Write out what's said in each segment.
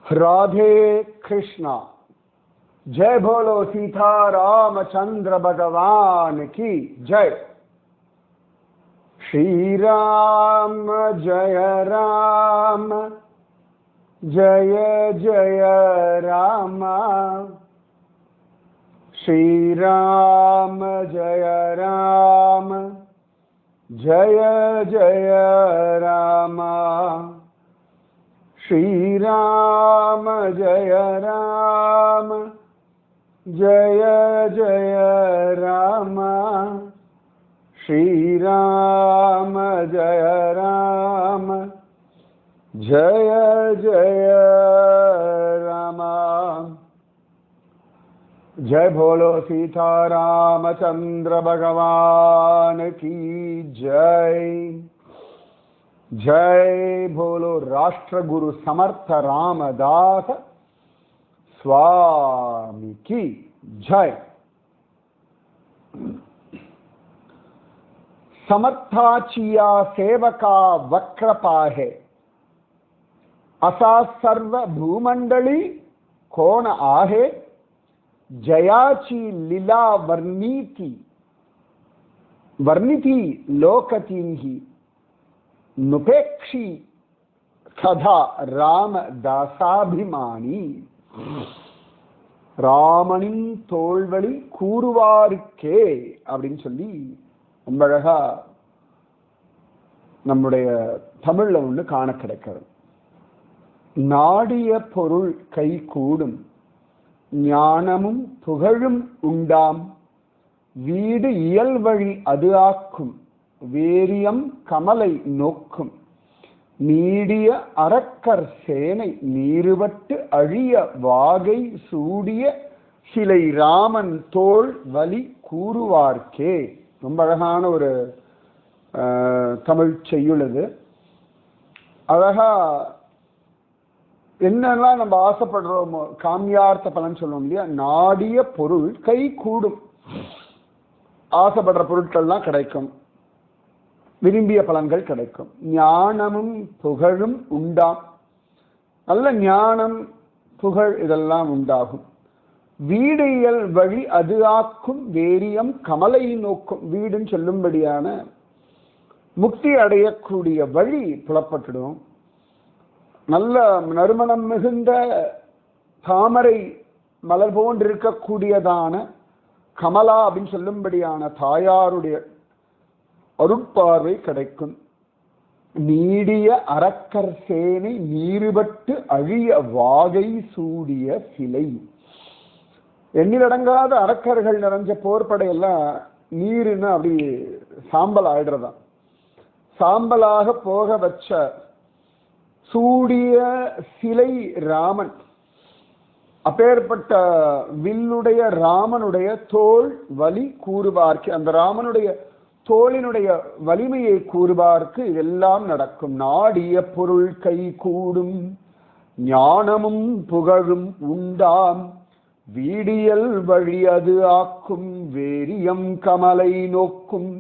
राधे कृष्णा। जय बोलो सीता रामचंद्र भगवान की जय। श्री राम जय राम जय जय राम। श्री राम जय राम जय जय राम। श्री राम जय राम जय जय राम। श्री राम जय राम जय जय राम। जय बोलो सीता रामचंद्र भगवान की जय। जय बोलो राष्ट्र गुरु समर्थ रामदास स्वामी की जय। समर्थाचिया सेवका वक्रपाहे असा सर्व भूमंडली कोण आहे। जयाची लीला वर्णिती लोकतींही नुपेक्षी सदा ராமதாசாபிமானி। ராமனின் தோள்வழி கூறுவாருக்கே அப்படின்னு சொல்லி ரொம்ப அழகா நம்முடைய தமிழ்ல ஒண்ணு காண கிடைக்கிறது. நாடிய பொருள் கை கூடும் ஞானமும் புகழும் உண்டாம் வீடு இயல்வழி அது ஆக்கும் வேரியம் கமலை நோக்கும் நீடிய அரக்கர் சேனை நீருவட்டு அழிய வாகை சூடிய சிலை ராமன் தோள் வலி கூறுவார்க்கே. ரொம்ப அழகான ஒரு தமிழ் செய்யுள்ளது. அழகா என்னெல்லாம் நம்ம ஆசைப்படுறோமோ காமியார்த்த பலன் சொல்லுவோம் இல்லையா, நாடிய பொருள் கை கூடும். ஆசைப்படுற பொருட்கள்லாம் கிடைக்கும், விரும்பிய பலன்கள் கிடைக்கும். ஞானமும் புகழும் உண்டாம், நல்ல ஞானம் புகழ் இதெல்லாம் உண்டாகும். வீடியல் வழி அது ஆக்கும் வேரியம் கமலை நோக்கும். வீடுன்னு சொல்லும்படியான முக்தி அடையக்கூடிய வழி புலப்பட்டுடும். நல்ல நறுமணம் மிகுந்த தாமரை மலர் போன்றிருக்கக்கூடியதான கமலா அப்படின்னு சொல்லும்படியான தாயாருடைய அருட்பார்வை கிடைக்கும். நீடிய அரக்கர் சேனை நீருபட்டு அழிய வாகை சூடிய சிலை. எண்ணிலடங்காத அரக்கர்கள் நிறைஞ்ச போர்படையெல்லாம் நீருன்னு அப்படி சாம்பல் ஆயிடுறதா. சாம்பலாக போக வச்ச சூடிய சிலை ராமன். அப்பேற்பட்ட வில்லுடைய ராமனுடைய தோள் வலி கூறுவார்க்கு, அந்த ராமனுடைய தோளினுடைய வலிமையை கூறுவார்க்கு இதெல்லாம் நடக்கும். நாடிய பொருள் கை கூடும் ஞானமும் புகழும் உண்டாம் வீடியல் வழி அது ஆக்கும் வேரியம் கமலை நோக்கும்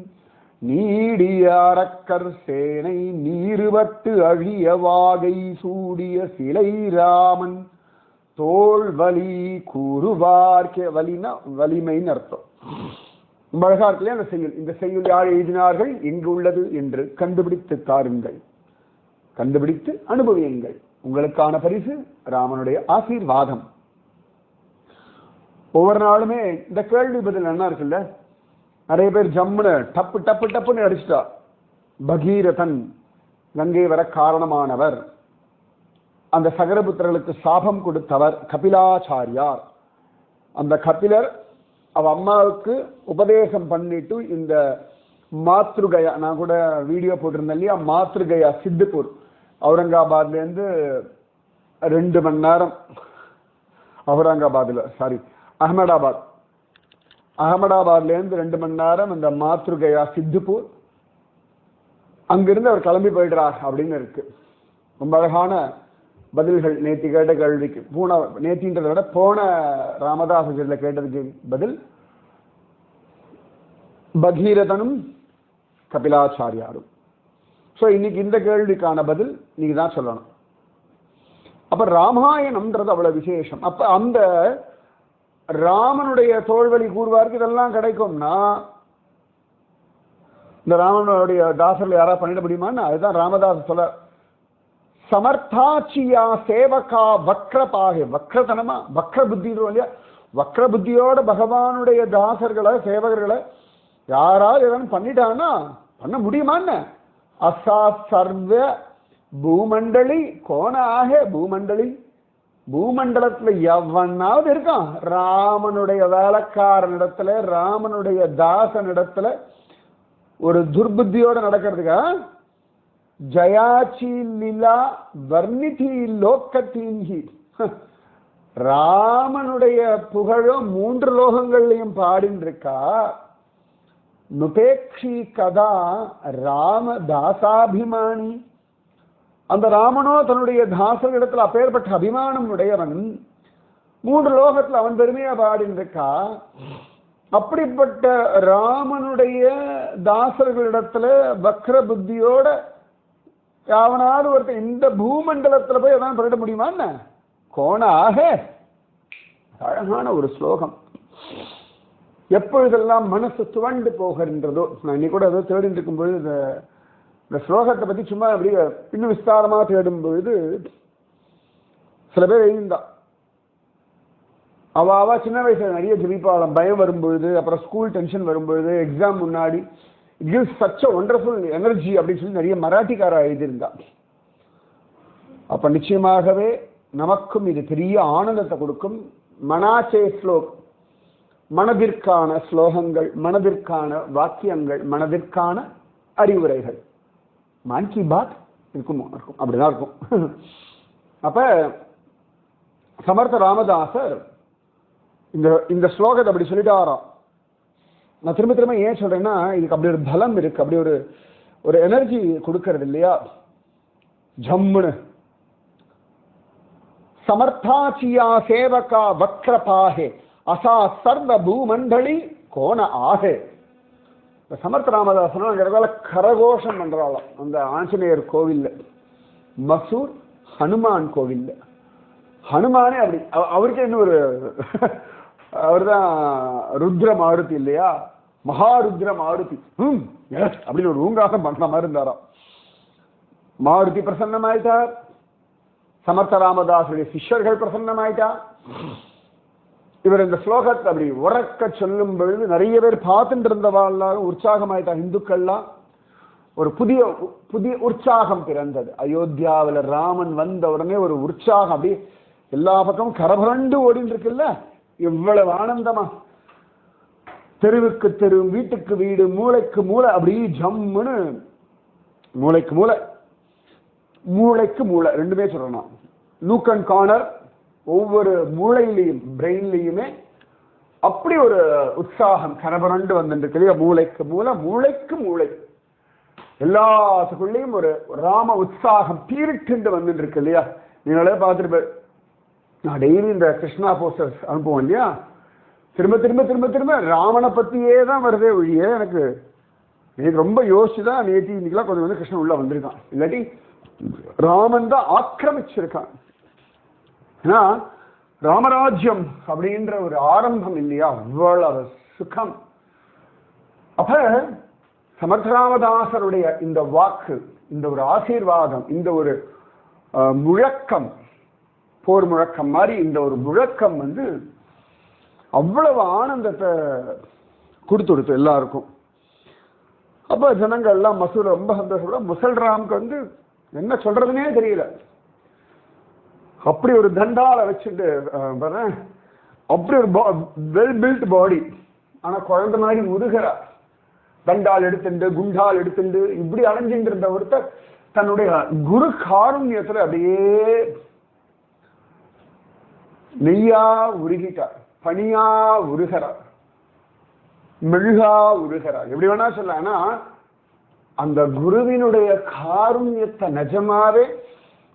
நீடிய அரக்கர் சேனை நீருவட்டு அழிய வாகை சூடிய சிலை ராமன் தோள் வலி கூறுவார்க்கே. வலினா வலிமைன்னு அர்த்தம். அழகா இருக்கலையே அந்த செய்யுள். இந்த செய்யுள் யார் எழுதினார்கள், எங்கு உள்ளது என்று கண்டுபிடித்து தாருங்கள், கண்டுபிடித்து அனுபவியுங்கள். உங்களுக்கான பரிசு ராமனுடைய ஆசீர்வாதம். ஒவ்வொரு நாளுமே இந்த கேள்வி பதில் என்ன இருக்குல்ல, நிறைய பேர் ஜம்முன்னு டப்பு டப்பு டப்புன்னு அடிச்சுட்டா. பகீரதன் கங்கை வர காரணமானவர், அந்த சகரபுத்திரர்களுக்கு சாபம் கொடுத்தவர் கபிலாச்சாரியார். அந்த கபிலர் அவ அம்மாவுக்கு உபதேசம் பண்ணிட்டு இந்த மாத்ருகயா, நான் கூட வீடியோ போட்டிருந்தேன் இல்லையா, மாத்ருகயா சித்துப்பூர் அவுரங்காபாத்ல இருந்து 2 மணி நேரம், அகமதாபாத்ல இருந்து 2 மணி நேரம் இந்த மாத்ருகயா சித்துப்பூர். அங்கிருந்து அவர் கிளம்பி போயிடுறார் அப்படின்னு இருக்கு. ரொம்ப அழகான பதில்கள் நேத்தி கேட்ட கேள்விக்கு. நேத்தின்றதை விட போன ராமதாசர்ல கேட்டதுக்கு பதில் பகீரதனும் கபிலாச்சாரியாரும். ஸோ இன்னைக்கு இந்த கேள்விக்கான பதில் நீங்க தான் சொல்லணும். அப்ப ராமாயணம்ன்றது அவ்வளவு விசேஷம். அப்ப அந்த ராமனுடைய தோல்வழி கூறுவாருக்கு இதெல்லாம் கிடைக்கும்னா இந்த ராமனுடைய தாசர்கள் யாரா பண்ணிட முடியுமான்னு அதுதான் ராமதாஸ் சொல்ல சமர்த்தாச்சியா சேவகா வக்ரபாகே வக்ரதனமா வக்ர புத்தி இல்லையா வக்ர புத்தியோட பகவானுடைய தாசர்களை சேவகர்களை யாராவது எதாவது பண்ணிட்டான்னா பண்ண முடியுமான்னு அசா சர்வ பூமண்டலி கோணாக பூமண்டலி பூமண்டலத்துல எவனாவது இருக்கான் ராமனுடைய வேலைக்காரனிடத்துல ராமனுடைய தாசனிடத்துல ஒரு துர்புத்தியோட நடக்கிறதுக்கா ஜயாச்சி லீலா வர்ணிதி லோக்கத்தீன்ஹி ராமனுடைய புகழும் 3 லோகங்கள்லையும் பாடின்னு இருக்கா நுபேக்ஷி கதா ராம தாசாபிமானி அந்த ராமனோ தன்னுடைய தாசர்களிடத்துல அப்பேற்பட்ட அபிமானம் உடையவன் 3 லோகத்துல அவன் பெருமையா பாடின்னு இருக்கா அப்படிப்பட்ட ராமனுடைய தாசர்களிடத்துல வக்ர புத்தியோட யாவனாவது ஒருத்தர் இந்த பூமண்டலத்துல போய் எதாவது பண்ணிட முடியுமா என்ன கோணாக அழகான ஒரு ஸ்லோகம். எப்பொழுதெல்லாம் மனசு துவண்டு போகின்றதோ நான் இன்னைக்கு கூட ஏதோ தேடிட்டு இருக்கும்பொழுது இந்த ஸ்லோகத்தை பத்தி சும்மா அப்படி இன்னும் விஸ்தாரமா தேடும் பொழுது சில பேர் எழுந்தா அவ சின்ன வயசுல நிறைய ஜெபிப்பாளாம் பயம் வரும்பொழுது அப்புறம் ஸ்கூல் டென்ஷன் வரும்பொழுது எக்ஸாம் முன்னாடி it gives such a wonderful energy அப்படின்னு சொல்லி நிறைய மராட்டிக்காரா எழுதியிருந்தா. அப்ப நிச்சயமாகவே நமக்கும் இது பெரிய ஆனந்தத்தை கொடுக்கும். மனாச்சே ஸ்லோக் மனதிற்கான ஸ்லோகங்கள் மனதிற்கான வாக்கியங்கள் மனதிற்கான அறிவுரைகள் மன் கி பாத் இருக்கும் அப்படிதான் இருக்கும். அப்ப சமர்த்த ராமதாசர் இந்த ஸ்லோகத்தை அப்படி சொல்லிட்டாராம். நான் திரும்ப திரும்ப ஏன் சொல்றேன்னா இதுக்கு அப்படி ஒரு பலம் இருக்கு அப்படி ஒரு எனர்ஜி கொடுக்கறது இல்லையா ஜம்முன்னு சமர்த்தாச்சியா சேவகா வக்ரபாகே அசா சர்வ பூமண்டலி கோண ஆகே. சமர்த்த ராமதாசன் அங்க இடத்துல கரகோஷம் பண்றாளாம் அந்த ஆஞ்சநேயர் கோவில்ல மசூர் ஹனுமான் கோவில்ல. ஹனுமானே அப்படி அவருக்கே இன்னொரு அவர் தான் ருத்ர மாருதி இல்லையா மகாருத்ர மாருதி அப்படின்னு ஒரு ஊங்காசம் பண்ற மாதிரி இருந்தாராம். மாருதி பிரசன்னமாயிட்டார் சமர்த்த ராமதாசுடைய சிஷ்யர்கள் பிரசன்னமாயிட்டா. இவர் இந்த ஸ்லோகத்தை அப்படி உறக்க சொல்லும் பொழுது நிறைய பேர் பார்த்துட்டு இருந்தவாள் உற்சாகமாயிட்டா. இந்துக்கள்லாம் ஒரு புதிய புதிய உற்சாகம் பிறந்தது. அயோத்தியாவில் ராமன் வந்த உடனே ஒரு உற்சாகம் அப்படி எல்லா பக்கமும் கரபரண்டு ஓடிட்டு இருக்குல்ல இவ்வளவு ஆனந்தமா தெருவுக்கு தெரு வீட்டுக்கு வீடு மூளைக்கு மூளை அப்படி ஜம்முன்னு மூளைக்கு மூளை மூளைக்கு மூளை ரெண்டுமே சொல்லணும். நூக் அண்ட் கார்னர் ஒவ்வொரு மூளையிலையும் பிரெயின்லையுமே அப்படி ஒரு உற்சாகம் கரபரண்டு வந்துட்டு மூளைக்கு மூளை மூளைக்கு மூளை எல்லாத்துக்குள்ளேயும் ஒரு ராம உற்சாகம் பீரிட்டு வந்துட்டு இருக்கு இல்லையா. நீங்களே பார்த்துட்டு நான் டெய்லி இந்த கிருஷ்ணா போஸ்டர்ஸ் அனுப்புவோம் இல்லையா திரும்ப திரும்ப திரும்ப திரும்ப ராமனை பத்தியே தான் வருதே ஒழிய எனக்கு ரொம்ப யோசிச்சுதான் நேற்று இன்னைக்கெல்லாம் கொஞ்சம் வந்து கிருஷ்ணன் உள்ள வந்திருக்கான். இல்லாட்டி ராமன் தான் ஆக்கிரமிச்சிருக்கான். ஏன்னா ராமராஜ்யம் அப்படின்ற ஒரு ஆரம்பம் இல்லையா அவ்வளவு சுகம். அப்ப சமர்த்தராமதாசருடைய இந்த வாக்கு இந்த ஒரு ஆசீர்வாதம் இந்த ஒரு முழக்கம் போர் முழக்கம் மாதிரி இந்த ஒரு முழக்கம் வந்து அவ்வளவு ஆனந்தத்தை கொடுத்துடுத்து எல்லாருக்கும். அப்ப ஜனங்கள் எல்லாம் மசூர் ரொம்ப சந்தோஷப்பட முசல்ராமுக்கு வந்து என்ன சொல்றதுன்னே தெரியல. அப்படி ஒரு தண்டால வச்சுட்டு அப்படி ஒரு வெல் பில்ட் பாடி ஆனா குழந்தை மாதிரி முருகிறா தண்டால் எடுத்துண்டு குண்டால் எடுத்துண்டு இப்படி அலைஞ்சிட்டு இருந்த ஒருத்தர் தன்னுடைய குரு காருண்யத்துல அப்படியே நெய்யா உருகிட்டார் பனியா உருகிறார் மெழுகா உருகிறார் எப்படி வேணா சொல்லனா அந்த குருவினுடைய காருண்யத்தை நிஜமாவே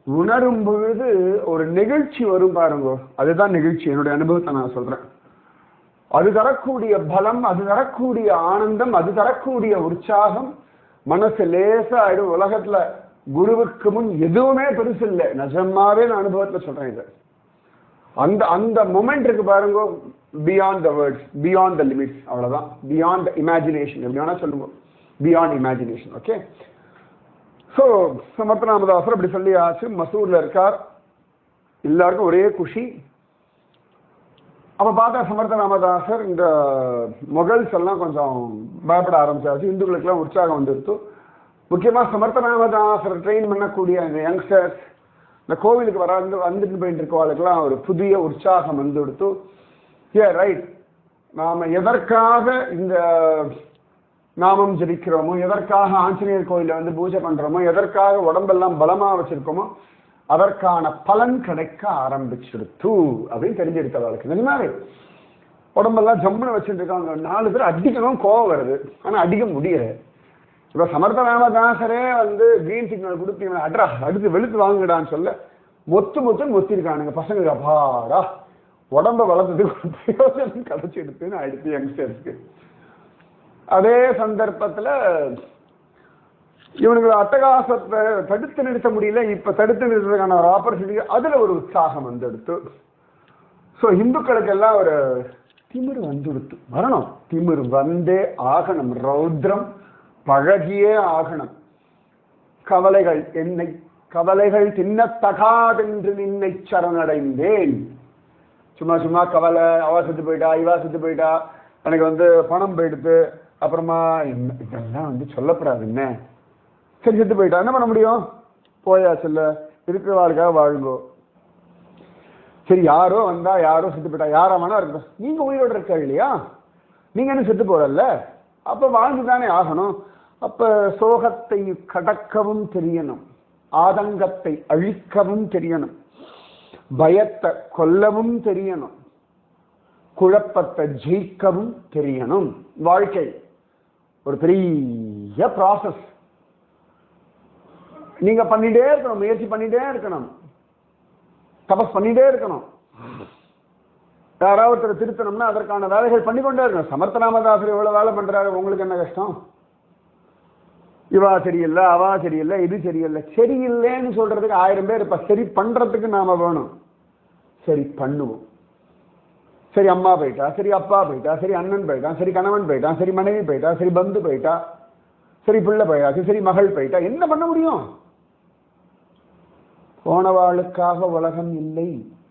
உணரும் பொழுது ஒரு நிகழ்ச்சி வரும் பாருங்க. அதுதான் நிகழ்ச்சி. என்னுடைய அனுபவத்தை நான் சொல்றேன். அது தரக்கூடிய பலம் அது தரக்கூடிய ஆனந்தம் அது தரக்கூடிய உற்சாகம் மனசு லேசா ஆயிடும். உலகத்துல குருவுக்கு முன் எதுவுமே பெருசு இல்லை. நிஜமாவே நான் அனுபவத்துல சொல்றேன் இது. அந்த அந்த மொமெண்ட் இருக்கு பாருங்க, beyond the words, beyond the limits, அவ்வளவுதான். பியாண்ட் இமேஜினேஷன், எப்படி வேணா சொல்லுங்க, beyond imagination. Okay. So Samarth ராமதாசர் அப்படி சொல்லி ஆச்சு. மசூர்ல இருக்கார், எல்லாருக்கும் ஒரே குஷி. அப்ப பார்த்தா சமர்த்த ராமதாசர் இந்த முகல்ஸ் எல்லாம் கொஞ்சம் பயப்பட ஆரம்பிச்சாச்சு. இந்துக்களுக்கெல்லாம் உற்சாகம் வந்துடுத்து. முக்கியமா சமர்த்த ராமதாசர் ட்ரெயின் பண்ணக்கூடிய அந்த யங்ஸ்டர்ஸ், இந்த கோவிலுக்கு வந்துட்டு போயிட்டு இருக்கவாளுக்கெல்லாம் ஒரு புதிய உற்சாகம் வந்து கொடுத்து, ரைட், நாம எதற்காக இந்த நாமம் ஜபிக்கிறோமோ, எதற்காக ஆஞ்சநேயர் கோயில வந்து பூஜை பண்றோமோ, எதற்காக உடம்பெல்லாம் பலமா வச்சிருக்கோமோ, அதற்கான பலன் கிடைக்க ஆரம்பிச்சிருத்து அப்படின்னு தெரிஞ்சிருக்கவாளுக்கு. நிஜமாவே உடம்பெல்லாம் ஜம்முன்னு வச்சுட்டு இருக்காங்க. 4 பேர் அடிக்கணும், கோவம் வருது, ஆனா அடிக்க முடியல. இப்ப சமர்த்த ராமதாசரே வந்து கிரீன் சிக்னல் கொடுத்தீங்க, அட்ரா அடுத்து வெளுத்து வாங்குடான்னு சொல்ல மொத்துன்னு மொத்திருக்கானுங்க பசங்க. அப்பாடா, உடம்ப வளர்த்ததுக்கு பிரயோஜனம் கிடைச்சி எடுத்துன்னு ஆயிடுச்சு யங்ஸ்டர்ஸ்க்கு. அதே சந்தர்ப்பத்துல இவனுங்களை அட்டகாசத்தை தடுத்து நிறுத்த முடியல. இப்ப தடுத்து நிறுத்துறதுக்கான ஒரு ஆப்பர்ச்சுனிட்டி, அதுல ஒரு உற்சாகம் வந்துடுத்து. ஸோ இந்துக்களுக்கு எல்லாம் ஒரு திமிரு வந்துடுத்து. வரணும், திமிரு வந்தே ஆகணும், ரௌத்ரம் பழகியே ஆகணும். கவலைகள் என்னை கவலைகள் தின்னத்தகாதென்று நின்னை சரணடைந்தேன். சும்மா சும்மா கவலை, அவ செத்து போயிட்டா, இவா செத்து போயிட்டா, எனக்கு வந்து பணம் போயிடுத்து, அப்புறமா இதெல்லாம் வந்து சொல்லப்படாது. என்ன சரி, செத்து போயிட்டா என்ன பண்ண முடியும், போயாச்சுல்ல, இருக்கிறவாளுக்காக வாழுங்கோ. சரி, யாரோ வந்தா, யாரோ செத்து போயிட்டா, யாரா வேணா இருக்கட்டும், நீங்க உயிரோடு இருக்கா இல்லையா, நீங்க என்ன செத்து போறல்ல, அப்ப வாழ்ந்துதானே ஆகணும். அப்ப சோகத்தை கடக்கவும் தெரியணும், ஆதங்கத்தை அழிக்கவும் தெரியணும், பயத்தை கொல்லவும் தெரியணும், குழப்பத்தை ஜெயிக்கவும் தெரியணும். வாழ்க்கை ஒரு பெரிய ப்ராசஸ். நீங்க பண்ணிட்டே இருக்கணும், முயற்சி பண்ணிட்டே இருக்கணும், தபஸ் பண்ணிட்டே இருக்கணும். யாராவது ஒருத்தர் திருத்தணும்னா அதற்கான வேலைகள் பண்ணிக்கொண்டே இருக்கணும். சமர்த்த ராமதாசர் எவ்வளவு வேலை பண்றாரு, உங்களுக்கு என்ன கஷ்டம்? இவா சரியில்லை, அவா சரியில்லை, இது சரியில்லை. சரியில்லைன்னு சொல்றதுக்கு 1000 பேர். இப்ப சரி பண்றதுக்கு நாம வேணும், சரி பண்ணுவோம். சரி அம்மா போயிட்டா, சரி அப்பா போயிட்டா, சரி அண்ணன் போயிட்டான், சரி கணவன் போயிட்டான், சரி மனைவி போயிட்டா, சரி பந்து போயிட்டா, சரி பிள்ளை போயிட்டாச்சு, சரி மகள் போயிட்டா, என்ன பண்ண முடியும்? போனவாளுக்காக உலகம் இல்லை,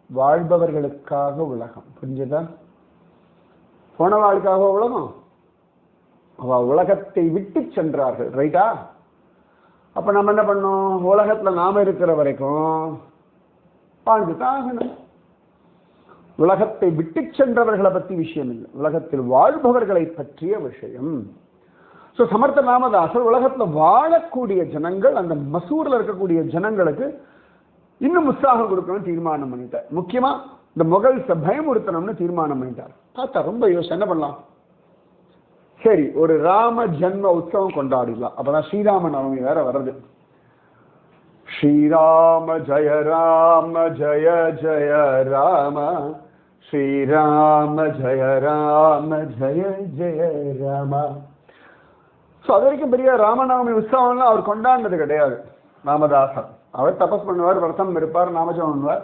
வாழ்பவர்களுக்காக உலகம். புரிஞ்சதா? போனவாளுக்காக உலகம், அவ உலகத்தை விட்டு சென்றார்கள். ரைட்டா? அப்ப நம்ம என்ன பண்ணோம்? உலகத்துல நாம இருக்கிற வரைக்கும் வாழ்ந்துதான் ஆகணும். உலகத்தை விட்டு சென்றவர்களை பற்றி விஷயம் இல்லை, உலகத்தில் வாழ்பவர்களை பற்றிய விஷயம். ஸோ சமர்த்த ராமதாசர் உலகத்துல வாழக்கூடிய ஜனங்கள், அந்த மசூர்ல இருக்கக்கூடிய ஜனங்களுக்கு இன்னும் உற்சாகம் கொடுக்கணும்னு தீர்மானம் பண்ணிட்டார். முக்கியமா இந்த முகல்ஸை பயமுறுத்தணும்னு தீர்மானம் பண்ணிட்டார். பார்த்தா ரொம்ப யோசனை, என்ன பண்ணலாம்? சரி, ஒரு ராம ஜன்ம உற்சவம் கொண்டாடிடலாம். அப்பதான் ஸ்ரீராம நவமி வேற வருது. ஸ்ரீராம ஜய ராம ஜய ஜய ராம, ஸ்ரீராம ஜய ராம ஜய ஜய ராம. அது வரைக்கும் பெரிய ராமநவமி உற்சவம்லாம் அவர் கொண்டாடினது கிடையாது ராமதாசர். அவர் தபஸ் பண்ணுவார், விரதம் இருப்பார், நாமஜம் பண்ணுவார்.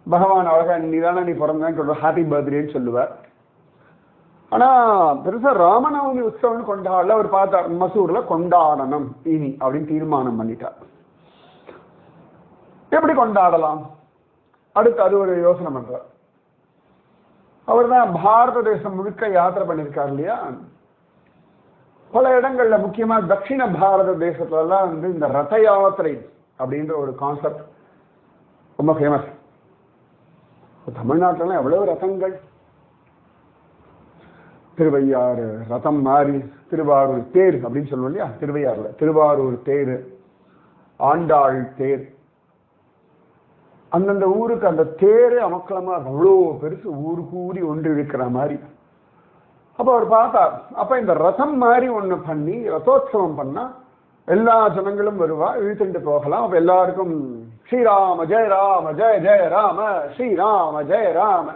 பகவான் அழகா நீதானே நீ பிறந்தேன்னு சொல்லுவார், ஹாப்பி பர்த்டேன்னு சொல்லுவார். ஆனா பெருசா ராமநவமி உற்சவம் கொண்டாடல. அவர் பார்த்தார், மசூர்ல கொண்டாடணும் இனி அப்படின்னு தீர்மானம் பண்ணிட்டார். எப்படி கொண்டாடலாம்? அடுத்து அது ஒரு யோசனை பண்றார். அவர் தான் பாரத தேசம் முழுக்க யாத்திரை பண்ணியிருக்கார் இல்லையா? பல இடங்கள்ல, முக்கியமா தட்சிண பாரத தேசத்துல எல்லாம் வந்து இந்த ரத யாத்திரை அப்படின்ற ஒரு கான்செப்ட் ரொம்ப ஃபேமஸ். தமிழ்நாட்டிலாம் எவ்வளவு ரதங்கள், திருவையாறு ரதம் மாறி, திருவாரூர் தேர் அப்படின்னு சொல்லுவோம் இல்லையா? திருவையாறுல திருவாரூர் தேர், ஆண்டாள் தேர், அந்தந்த ஊருக்கு அந்த தேரே அமக்கலமா அவ்வளோ பெருசு, ஊரு கூடி ஒன்று இருக்கிற மாதிரி. அப்ப அவர் பார்த்தார், அப்ப இந்த ரதம் மாதிரி ஒண்ணு பண்ணி ரதோத்சவம் பண்ணா எல்லா ஜனங்களும் வருவா, இழுத்துட்டு போகலாம். அப்ப எல்லாருக்கும் ஸ்ரீராம ஜெய ராம ஜெய ஜெய ராம, ஸ்ரீராம ஜெய ராம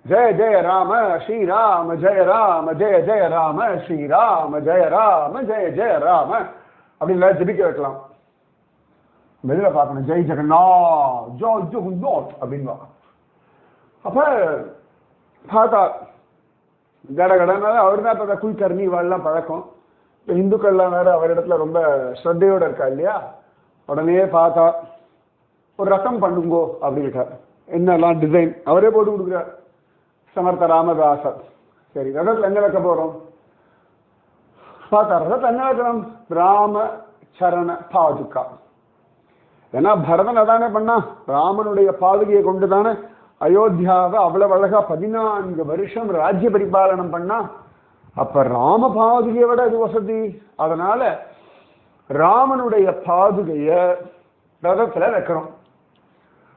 ஜெய ஜெய ராம, ஸ்ரீராம ஜெய ராம ஜெய ஜெய ராம, ஸ்ரீராம ஜெய ராம ஜெய ஜெய ராம அப்படின்னு ஜபிக்க வைக்கலாம். வெளியில பார்க்கணும், ஜெய் ஜெகநாத் ஜெய் ஜெகநாத் அப்படின்வா. அப்ப பார்த்தா கடகடனால அவர் தான் இப்போ குயிக்கர்ணி இவாள்லாம் பழக்கம். இந்துக்கள்லாம் வேற அவர் இடத்துல ரொம்ப ஸ்ரத்தையோட இருக்கா இல்லையா. உடனே பார்த்தா ஒரு ரசம் பண்ணுங்கோ அப்படின்ட்டார். என்னெல்லாம் டிசைன் அவரே போட்டு கொடுக்குறார் சமர்த்த ராமதாசர். சரி, ரதத்தில் என்ன வைக்க போறோம் பார்த்தா, ரதத்தில் என்ன வைக்கணும், ராம சரண பாதுகா. ஏன்னா பரதன் அதானே பண்ணா, ராமனுடைய பாதுகையை கொண்டு தானே அயோத்தியாவை அவ்வளவு அழகா 14 வருஷம் ராஜ்ய பரிபாலனம் பண்ணா. அப்ப ராம பாதுகையை விட அது வசதி. அதனால ராமனுடைய பாதுகைய ரதத்துல வைக்கிறோம்.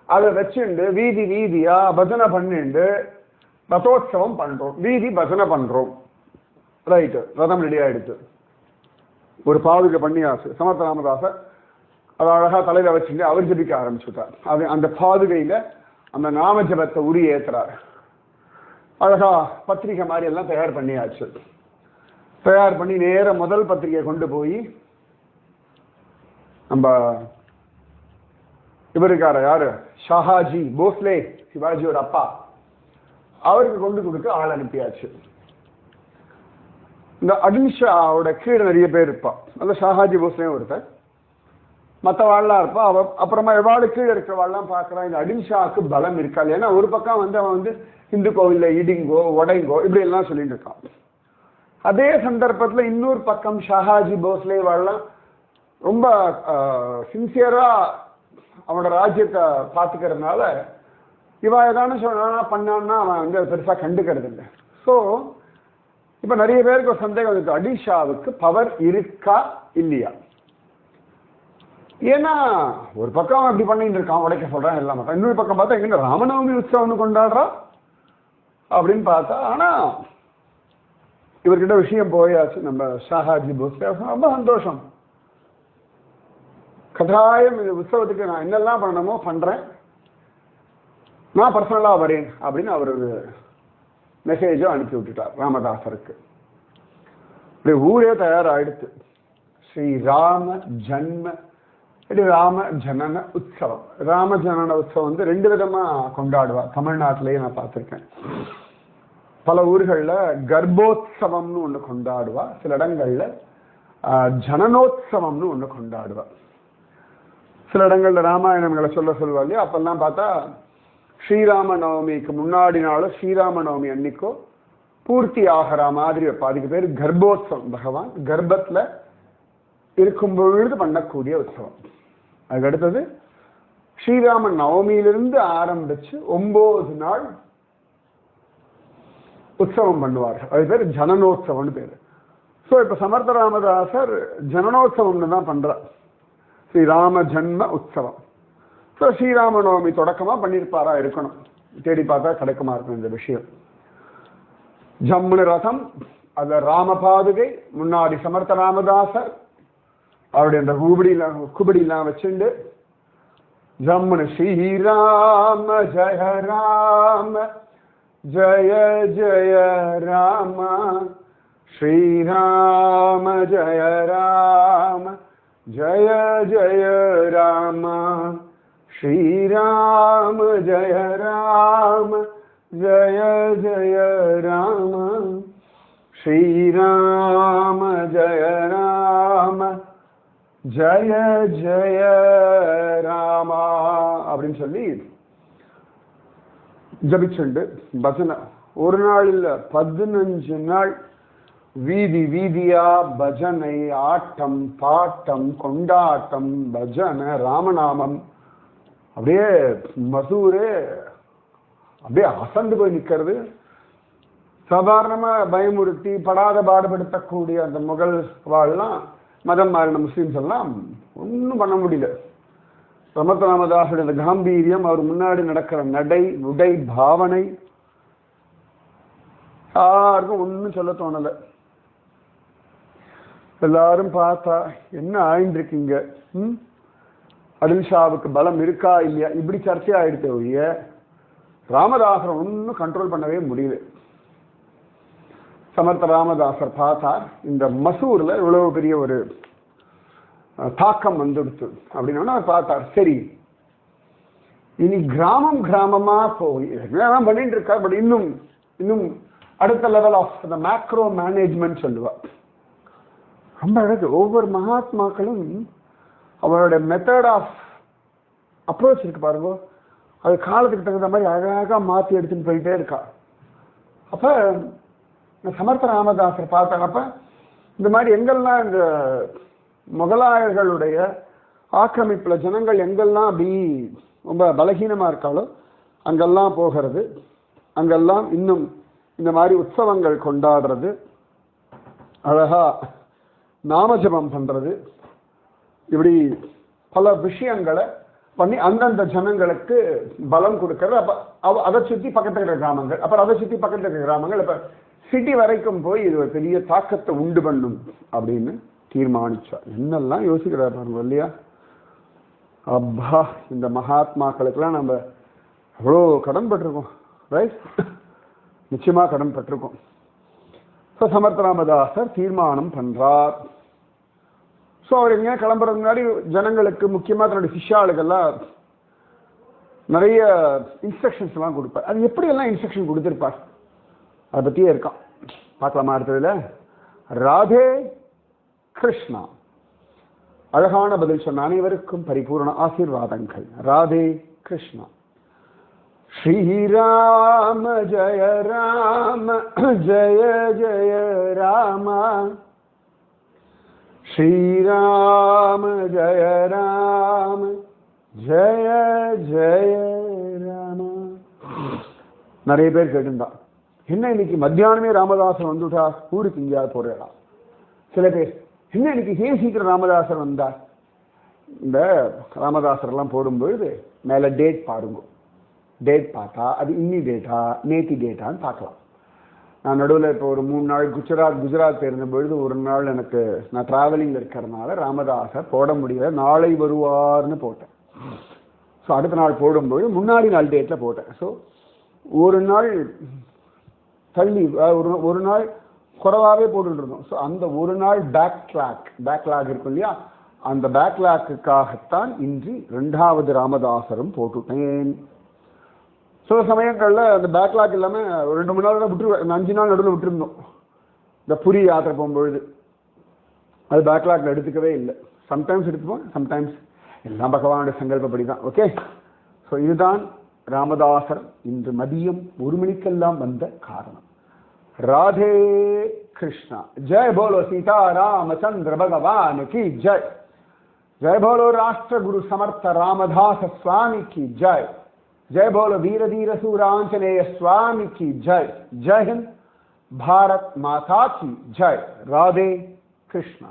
அதை வச்சுண்டு வீதி வீதியா பஜனை பண்ணிண்டு ரதோத்சவம் பண்றோம், வீதி பஜனை பண்றோம். ரைட்டு, ரதம் ரெடி ஆயிடுச்சு. ஒரு பாதுகை பண்ணியாச்சு. சமர்த்த ராமதாசர் அதை அழகா தலையில வச்சுட்டு அவர் ஜபிக்க ஆரம்பிச்சுட்டார். அது அந்த பாதுகையில அந்த நாம ஜபத்தை உரி ஏத்துறாரு. அழகா பத்திரிகை மாதிரி எல்லாம் தயார் பண்ணியாச்சு. தயார் பண்ணி நேர முதல் பத்திரிகை கொண்டு போய் நம்ம இவருக்கார யாரு, ஷாஹாஜி போஸ்லே, சிவாஜியோட அப்பா, அவருக்கு கொண்டு கொடுக்க ஆள் அனுப்பியாச்சு. இந்த அடின்ஷாவோட கீழே நிறைய பேர் இருப்பா. அந்த ஷாஹாஜி போஸ்லேயும் ஒருத்தர், மற்றவாள்லாம் இருப்பா. அவ அப்புறமா எவாடு கீழே இருக்கிறவாள்லாம் பார்க்குறான் இந்த அடின்ஷாவுக்கு பலம் இருக்கா. ஏன்னா ஒரு பக்கம் வந்து அவன் வந்து இந்து கோவிலில் இடிங்கோ உடைங்கோ இப்படி எல்லாம் சொல்லிட்டு இருக்கான். அதே சந்தர்ப்பத்தில் இன்னொரு பக்கம் ஷாஹாஜி போஸ்லே வாழலாம் ரொம்ப சின்சியரா அவனோட ராஜ்யத்தை பார்த்துக்கிறதுனால இவன் ஏதானு சொன்னா பண்ணான்னா அவன் வந்து பெருசா கண்டுக்கிறது இல்லை. ஸோ இப்ப நிறைய பேருக்கு ஒரு சந்தேகம் இருக்கு, அடிஷாவுக்கு பவர் இருக்கா இல்லையா. ஏன்னா ஒரு பக்கம் அப்படி பண்ணிட்டு இருக்கான், உடைக்க சொல்றான் எல்லாம். இன்னொரு பக்கம் பார்த்தா எங்க ராமநவமி உற்சவம் கொண்டாடுறா அப்படின்னு பார்த்தா, ஆனா இவர்கிட்ட விஷயம் போயாச்சு. நம்ம ஷாஹாஜி போஸ் ரொம்ப சந்தோஷம், கட்டாயம் இந்த உற்சவத்துக்கு நான் என்னெல்லாம் பண்ணணுமோ பண்றேன், நான் பர்சனலா வரேன் அப்படின்னு அவர் ஒரு மெசேஜும் அனுப்பி விட்டுட்டார் ராமதாசருக்கு. இப்படி ஊரே தயாராகிடுத்து. ஸ்ரீராம ஜன்ம ராம ஜனன உற்சவம். ராம ஜனன உற்சவம் வந்து 2 விதமா கொண்டாடுவா. தமிழ்நாட்டிலேயே நான் பார்த்துருக்கேன். பல ஊர்களில் கர்ப்போத்சவம்னு ஒன்று கொண்டாடுவா, சில இடங்கள்ல ஜனனோத்சவம்னு ஒன்று கொண்டாடுவா. சில இடங்கள்ல ராமாயணங்களை சொல்லுவா இல்லையா. அப்பெல்லாம் பார்த்தா ஸ்ரீராம நவமிக்கு முன்னாடி நாளும் ஸ்ரீராம நவமி அன்னைக்கோ பூர்த்தி ஆகிற மாதிரி வைப்பா. அதுக்கு பேர் கர்ப்போத்சவம். பகவான் கர்ப்பத்துல இருக்கும் பொழுது பண்ணக்கூடிய உற்சவம். அதுக்கு அடுத்தது ஸ்ரீராம நவமியிலிருந்து ஆரம்பிச்சு 9 நாள் உற்சவம் பண்ணுவார்கள். அது பேர் ஜனனோத்சவம்னு பேரு. ஸோ இப்ப சமர்த்த ராமதாசர் ஜனனோத்சவம்னு தான் பண்றார், ஸ்ரீராம ஜன்ம உற்சவம். ஸோ ஸ்ரீராம நவமி தொடக்கமா பண்ணியிருப்பாரா இருக்கணும். தேடி பார்த்தா கிடைக்குமா இருக்கும் இந்த விஷயம். ஜம்முன ரதம், அதுல ராம பாதுகை, முன்னாடி சமர்த்த ராமதாசர் அவருடைய அந்த குபடிலாம் வச்சுண்டு ஜம்முன ஸ்ரீராம ஜய ராம ஜய ஜய ராம ஸ்ரீராம ஜய ராம ஜய ஜய ராம ஸ்ரீராம ஜய ராம ஜய ஜய ராம ஸ்ரீராம ஜய ராம ஜய ஜய ராமா அப்படின்னு சொல்லி ஜபிச்சுண்டு பஜனை. ஒரு நாள் இல்ல 15 நாள் வீதி வீதியா பஜனை, ஆட்டம் பாட்டம் கொண்டாட்டம், பஜனை, ராமநாமம். அப்படியே மசூரே அப்படியே அசந்து போய் நிற்கிறது. சாதாரணமா பயமுறுத்தி படாத பாடுபடுத்தக்கூடிய அந்த முகல் வாழலாம் மதம் மாறின முஸ்லீம்ஸ் எல்லாம் ஒன்றும் பண்ண முடியல. சமர்த்த ராமதாசுடைய காம்பீரியம், அவர் முன்னாடி நடக்கிற நடை உடை பாவனை யாருக்கும் ஒன்றும் சொல்ல தோணலை. எல்லாரும் பார்த்தா என்ன ஆயின்றிருக்கீங்க, அடில்ஷாவுக்கு பலம் இருக்கா இல்லையா இப்படி சர்ச்சை ஆயிடுச்சு ஒழிய ராமதாசரை ஒன்றும் கண்ட்ரோல் பண்ணவே முடியல. சமர்த்த ராமதாசர் பார்த்தார், இந்த மசூர்ல இவ்வளவு பெரிய ஒரு தாக்கம் வந்துடுத்து அப்படின்னு அவர் பார்த்தார். சரி, இனி கிராமம் கிராமமா போய் பண்ணிட்டு இருக்கா. பட் இன்னும் இன்னும் அடுத்த level of the macro management சொல்லுவா. ரொம்ப அழகு. ஒவ்வொரு மகாத்மாக்களும் அவருடைய மெத்தட் ஆஃப் அப்ரோச் இருக்கு பாருங்க, அது காலத்துக்கு தகுந்த மாதிரி அழகாக மாற்றி எடுத்துன்னு போயிட்டே இருக்கா. அப்போ சமர்த்த ராமதாசர் பார்த்தாங்கப்ப இந்த மாதிரி எங்கெல்லாம் இந்த முகலாயர்களுடைய ஆக்கிரமிப்புல ஜனங்கள் எங்கெல்லாம் அப்படி ரொம்ப பலகீனமா இருக்காளோ அங்கெல்லாம் போகிறது, அங்கெல்லாம் இன்னும் இந்த மாதிரி உற்சவங்கள் கொண்டாடுறது, அழகா நாமஜபம் பண்றது, இப்படி பல விஷயங்களை பண்ணி அந்தந்த ஜனங்களுக்கு பலம் கொடுக்கறது. அப்ப அதை சுற்றி பக்கத்தில் இருக்கிற கிராமங்கள், அப்புறம் அதை சுற்றி பக்கத்தில் இருக்கிற கிராமங்கள், இப்ப சிட்டி வரைக்கும் போய் இது ஒரு பெரிய தாக்கத்தை உண்டு பண்ணும் அப்படின்னு தீர்மானிச்சார். என்னெல்லாம் யோசிக்கிறார் பாருங்க இல்லையா. அப்பா, இந்த மகாத்மாக்களுக்கெல்லாம் நம்ம அவ்வளோ கடன் பட்டிருக்கோம், ரைட்? நிச்சயமா கடன் பட்டிருக்கோம். ஸோ சமர்த்த ராமதாசர் தீர்மானம் பண்றார். ஸோ அவர் எங்கேயா கிளம்புறதுக்கு முன்னாடி ஜனங்களுக்கு முக்கியமாக தன்னுடைய சிஷ்யாளுக்கெல்லாம் நிறைய இன்ஸ்ட்ரக்ஷன்ஸ் எல்லாம் கொடுப்பார். அது எப்படியெல்லாம் இன்ஸ்ட்ரக்ஷன் கொடுத்துருப்பார் அதை பற்றியே இருக்கான். பார்க்கலாமா அடுத்ததுல? ராதே கிருஷ்ணா. அழகான பதில் சொன்ன அனைவருக்கும் பரிபூர்ண ஆசீர்வாதங்கள். ராதே கிருஷ்ணா. ஸ்ரீராம ஜய ராம ஜய ஜய ராம, ஸ்ரீராம ஜய ராம ஜய ஜய ராம. நிறைய பேர் கேட்டுருந்தா, என்ன இன்னைக்கு மத்தியானமே ராமதாசர் வந்துட்டா, ஊருக்கு எங்கேயாவது போறா? சில பேர், என்ன இன்னைக்கு ஏன் சீக்கிரம் ராமதாசர் வந்தார்? இந்த ராமதாசர் எல்லாம் போடும்பொழுது மேல டேட் பாருங்க. டேட் பார்த்தா அது இன்னி டேட்டா நேத்தி டேட்டான்னு பார்க்கலாம். நான் நடுவில் இப்போ ஒரு 3 நாள் குஜராத் இருந்த பொழுது ஒரு நாள் எனக்கு நான் டிராவலிங் இருக்கிறதுனால ராமதாசர் போட முடியல, நாளை வருவார்னு போட்டேன். ஸோ அடுத்த நாள் போடும்பொழுது முன்னாடி நாள் டேட்டில் போட்டேன். ஸோ ஒரு நாள் தள்ளி ஒரு நாள் குறைவாகவே போட்டுட்டு இருந்தோம். ஸோ அந்த ஒரு நாள் பேக்லாக் இருக்கும் இல்லையா, அந்த பேக்லாக்குக்காகத்தான் இன்று 2வது ராமதாசரும் போட்டுட்டேன். சில சமயங்களில் அந்த பேக்லாக் இல்லாமல் ஒரு 2-3 நாள் விட்டு 5 நாள் நடுவில் விட்டுருந்தோம். இந்த புரி யாத்திரை போகும்பொழுது அது பேக்லாக்ல எடுத்துக்கவே இல்லை. சம்டைம்ஸ் எடுத்துப்போம், சம்டைம்ஸ் எல்லாம் பகவானுடைய சங்கல்பப்படி தான். ஓகே, ஸோ இதுதான் ராமதாசர் இன்று மதியம் 1 மணிக்கெல்லாம் வந்த காரணம். ராதே கிருஷ்ணா. ஜெய் போலோ சீதா ராமச்சந்திர பகவான் की जय. जय बोलो राष्ट्र गुरु समर्थ रामदास स्वामी की जय. जय बोलो वीर धीर सूरांजनेय स्वामी की जय. जय हिंद, भारत माता की जय. राधे कृष्णा.